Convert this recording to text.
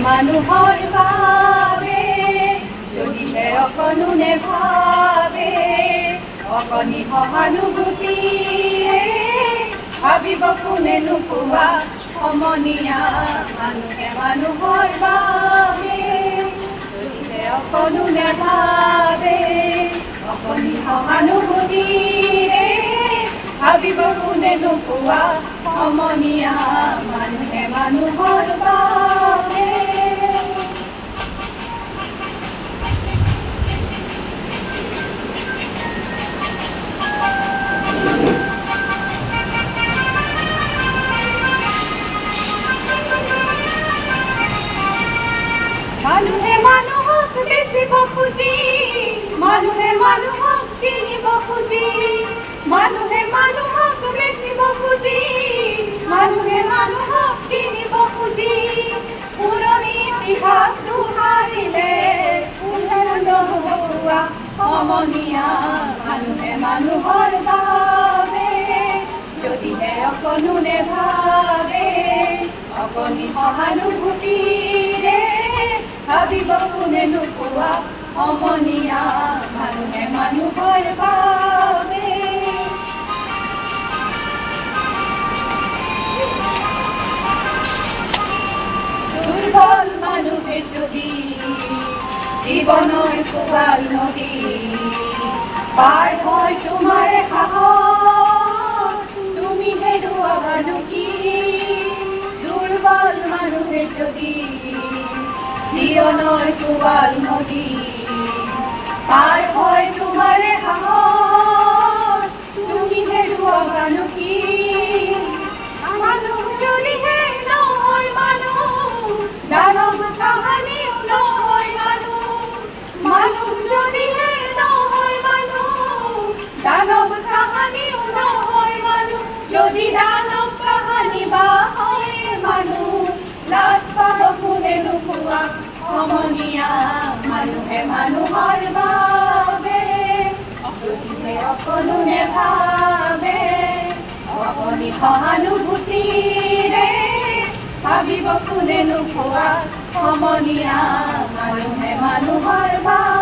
মানুহৰ বাবে যদিহে অকণো নেভাবে অকণি সহানুভূতিৰে ভাবিব কোনেনো কোৱা সমনীয়া মানুহে মানুহৰ বাবে যদিহে অকণো নেভাবে অকণি সহানুভূতিৰে ভাবিব কোনেনো কোৱা সমনীয়া মানুহে মানুহৰ বাবে মানুহে মানুহক বেচিব খুজি মানুহে মানুহক কিনিব খুজি মানুহে মানুহক বেচিব খুজি মানুহে মানুহক কিনিব খুজি পুৰণি ইতিহাস দোহাৰিলে নহ'বা সমনীয়া মানুহে মানুহৰ বাবে যদিহে অকণো নেভাবে অকণি সহানুভূতিৰে ভাবিব কোনেনো কোৱা সমনীয়া মানুহে মানুহৰ বাবে দুৰ্বল মানুহে যদি জীৱনৰ কোবাল নদী পাৰ হয় তোমাৰ সাহস তুমি হেৰুৱাবানো কি দুৰ্বল মানুহে যদি জীৱনৰ কোবাল নদী পাৰ হয় তোমাৰ সাহস তুমি হেৰুৱাবানো কি মানুহ যদিহে নহয় মানুহ দানৱ কাহানিও নহয় মানুহ মানুহ যদিহে নহয় মানুহ দানৱ কাহানিও নহয় মানুহ যদি দানৱ কাহানি বা হয় মানুহ লাজ পাব কোনেনো কোৱা সমনীয়া মানুহে মানুহৰ বাবে যদিহে অকণো নেভাবে অকণি সহানুভূতিৰে ভাবিব কোনেনো কোৱা সমনীয়া মানুহে মানুহৰ বাবে